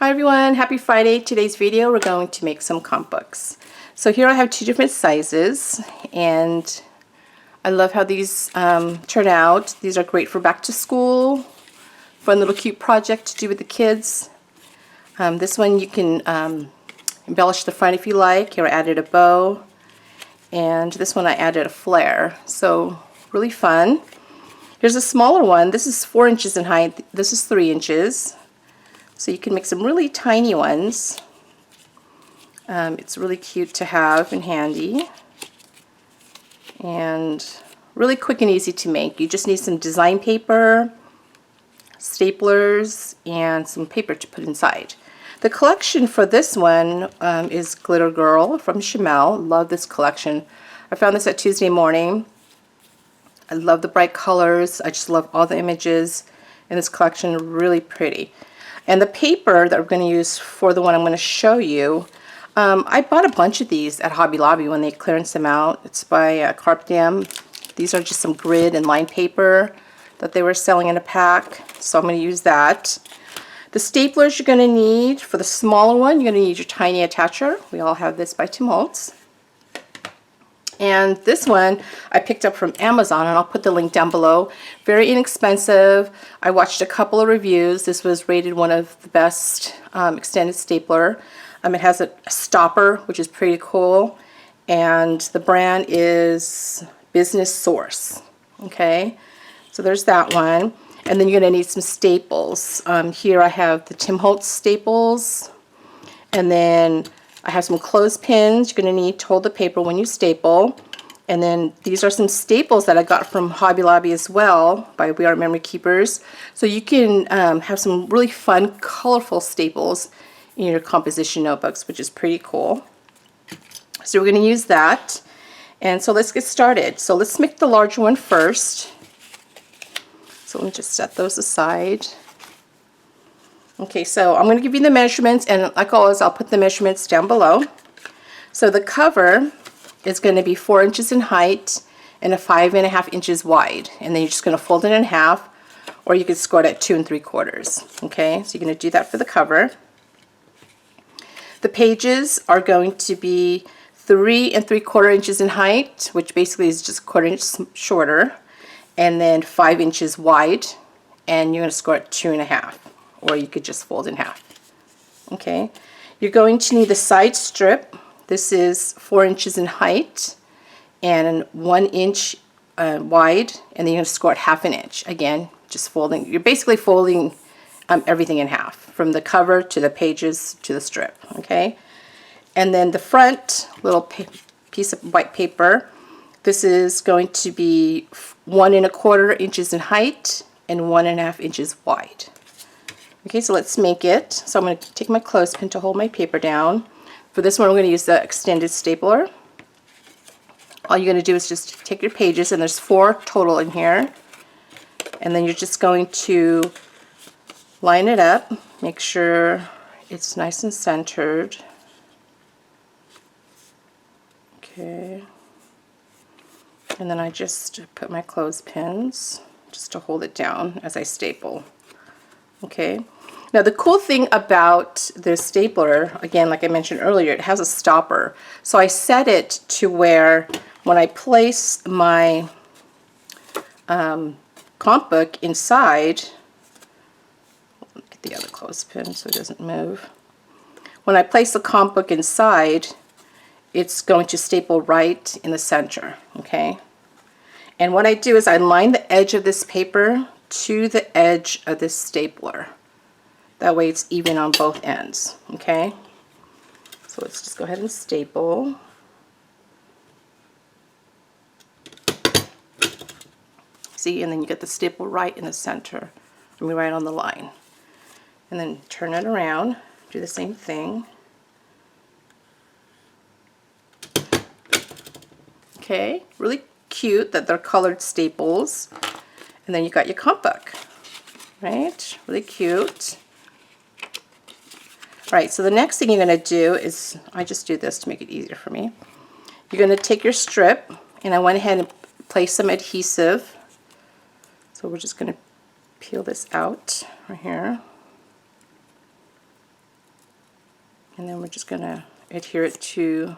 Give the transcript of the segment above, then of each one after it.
Hi everyone, happy Friday. Today's video we're going to make some comp books. So here I have two different sizes and I love how these turn out. These are great for back to school, fun little cute project to do with the kids. This one you can embellish the front if you like. Here I added a bow, and this one I added a flare. So really fun. Here's a smaller one. This is 4 inches in height. This is 3 inches. So you can make some really tiny ones. It's really cute to have and handy. And really quick and easy to make. You just need some design paper, staplers, and some paper to put inside. The collection for this one is Glitter Girl from Chamel. Love this collection. I found this at Tuesday Morning. I love the bright colors. I just love all the images in this collection. Really pretty. And the paper that we're going to use for the one I'm going to show you, I bought a bunch of these at Hobby Lobby when they clearanced them out. It's by Carp Diem. These are just some grid and line paper that they were selling in a pack, so I'm going to use that. The staplers you're going to need, for the smaller one, you're going to need your tiny attacher. We all have this by Tim Holtz. And this one I picked up from Amazon, and I'll put the link down below. Very inexpensive. I watched a couple of reviews. This was rated one of the best extended stapler. It has a stopper, which is pretty cool. And the brand is Business Source. Okay, so there's that one. And then you're going to need some staples. Here I have the Tim Holtz staples. And then I have some clothespins you're going to need to hold the paper when you staple. And then these are some staples that I got from Hobby Lobby as well by We Are Memory Keepers. So you can have some really fun, colorful staples in your composition notebooks, which is pretty cool. So we're going to use that. And so let's get started. So let's make the larger one first. So let me just set those aside. Okay, so I'm going to give you the measurements, and like always, I'll put the measurements down below. So the cover is going to be 4 inches in height and 5.5 inches wide, and then you're just going to fold it in half, or you could score it at 2 3/4. Okay, so you're going to do that for the cover. The pages are going to be 3 3/4 inches in height, which basically is just 1/4 inch shorter, and then 5 inches wide, and you're going to score it 2 1/2. Or you could just fold in half. Okay, you're going to need a side strip. This is 4 inches in height and 1 inch wide, and then you're going to score it 1/2 inch. Again, just folding. You're basically folding everything in half, from the cover to the pages to the strip. Okay, and then the front little piece of white paper. This is going to be 1 1/4 inches in height and 1 1/2 inches wide. Okay, so let's make it. So I'm going to take my clothespin to hold my paper down. For this one, we're going to use the extended stapler. All you're going to do is just take your pages, and there's 4 total in here. And then you're just going to line it up, make sure it's nice and centered. Okay. And then I just put my clothespins just to hold it down as I staple. Okay, now the cool thing about this stapler, again, like I mentioned earlier, it has a stopper. So I set it to where when I place my comp book inside, let me get the other clothespin so it doesn't move. When I place the comp book inside, it's going to staple right in the center. Okay, and what I do is I line the edge of this paper to the edge of this stapler. That way it's even on both ends. Okay, so let's just go ahead and staple. See, and then you get the staple right in the center. I mean, right on the line. And then turn it around, do the same thing. Okay, really cute that they're colored staples. And then you got your comp book, right? Really cute. All right, so the next thing you're going to do is, I just do this to make it easier for me. You're going to take your strip, and I went ahead and placed some adhesive. So we're just going to peel this out right here. And then we're just going to adhere it to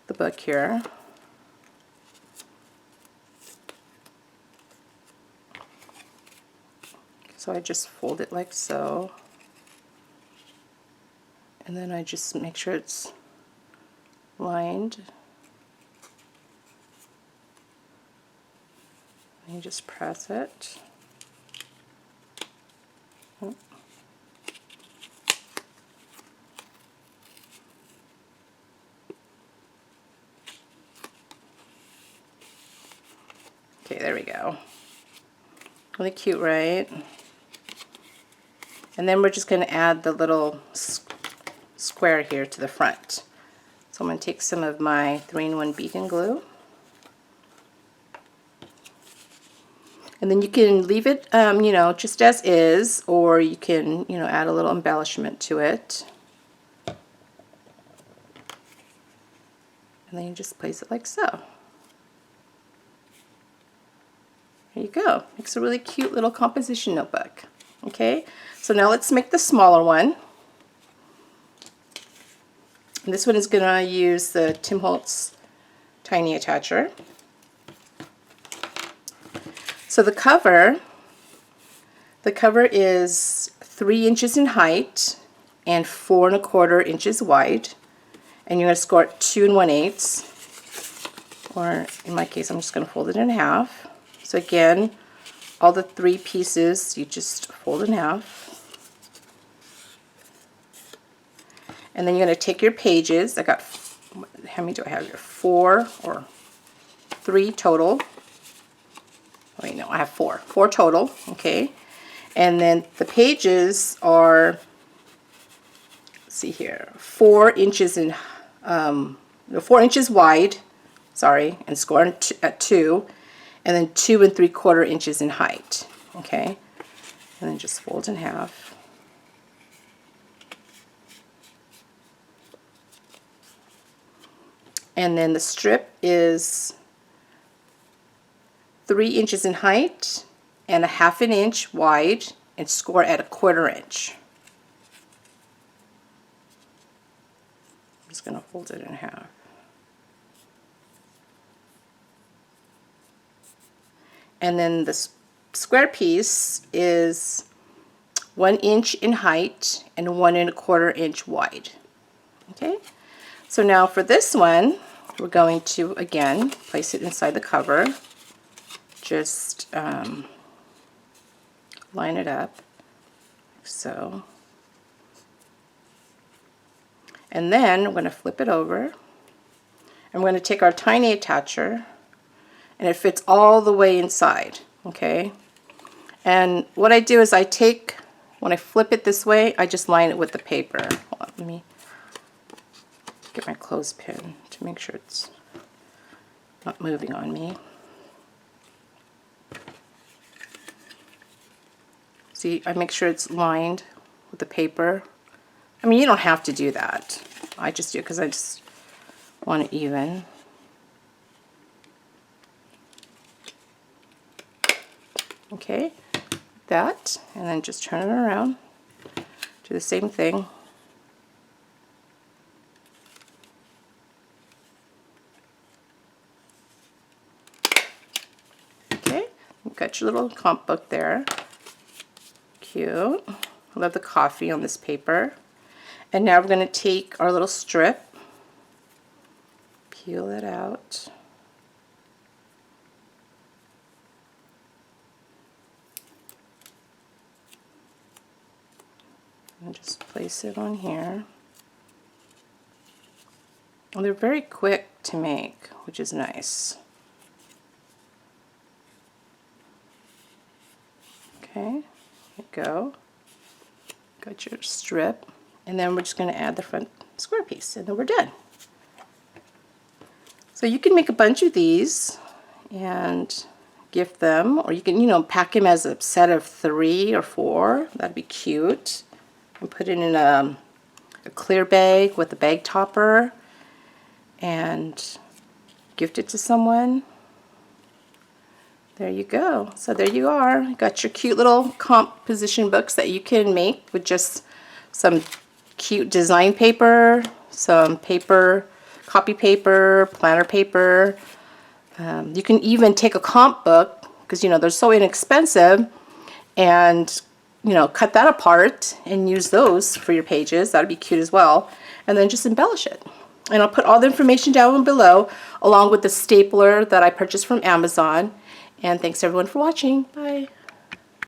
the book here. So I just fold it like so. And then I just make sure it's lined. And you just press it. Okay, there we go. Really cute, right? And then we're just going to add the little square here to the front. So I'm going to take some of my 3-in-1 beacon glue. And then you can leave it, you know, just as is, or you can, you know, add a little embellishment to it. And then you just place it like so. There you go. Makes a really cute little composition notebook. Okay, so now let's make the smaller one. And this one is going to use the Tim Holtz Tiny Attacher. So the cover is 3 inches in height and 4 1/4 inches wide. And you're going to score it 2 1/8. Or in my case, I'm just going to fold it in half. So again, all the 3 pieces, you just fold in half. And then you're going to take your pages. I got, how many do I have here? 4 or 3 total. Wait, no, I have 4. 4 total, okay. And then the pages are, let's see here, 4 inches in, 4 inches wide, sorry, and score at 2. And then 2 3/4 inches in height, okay? And then just fold in half. And then the strip is 3 inches in height and 1/2 inch wide and score at 1/4 inch. I'm just going to fold it in half. And then the square piece is 1 inch in height and 1 1/4 inch wide. Okay, so now for this one, we're going to again place it inside the cover. Just line it up like so. And then we're going to flip it over. And we're going to take our tiny attacher, and it fits all the way inside, okay? And what I do is I take, when I flip it this way, I just line it with the paper. Hold on, let me get my clothespin to make sure it's not moving on me. See, I make sure it's lined with the paper. I mean, you don't have to do that. I just do it because I just want it even. Okay, that, and then just turn it around. Do the same thing. Okay, you've got your little comp book there. Cute. I love the coffee on this paper. And now we're going to take our little strip, peel it out. And just place it on here. And they're very quick to make, which is nice. Okay, there you go. Got your strip. And then we're just going to add the front square piece, and then we're done. So you can make a bunch of these and gift them, or you can, you know, pack them as a set of 3 or 4. That'd be cute. And put it in a clear bag with a bag topper and gift it to someone. There you go. So there you are. Got your cute little composition books that you can make with just some cute design paper, some paper, copy paper, planner paper. You can even take a comp book, because you know they're so inexpensive, and you know, cut that apart and use those for your pages. That'd be cute as well. And then just embellish it. And I'll put all the information down below, along with the stapler that I purchased from Amazon. And thanks everyone for watching. Bye.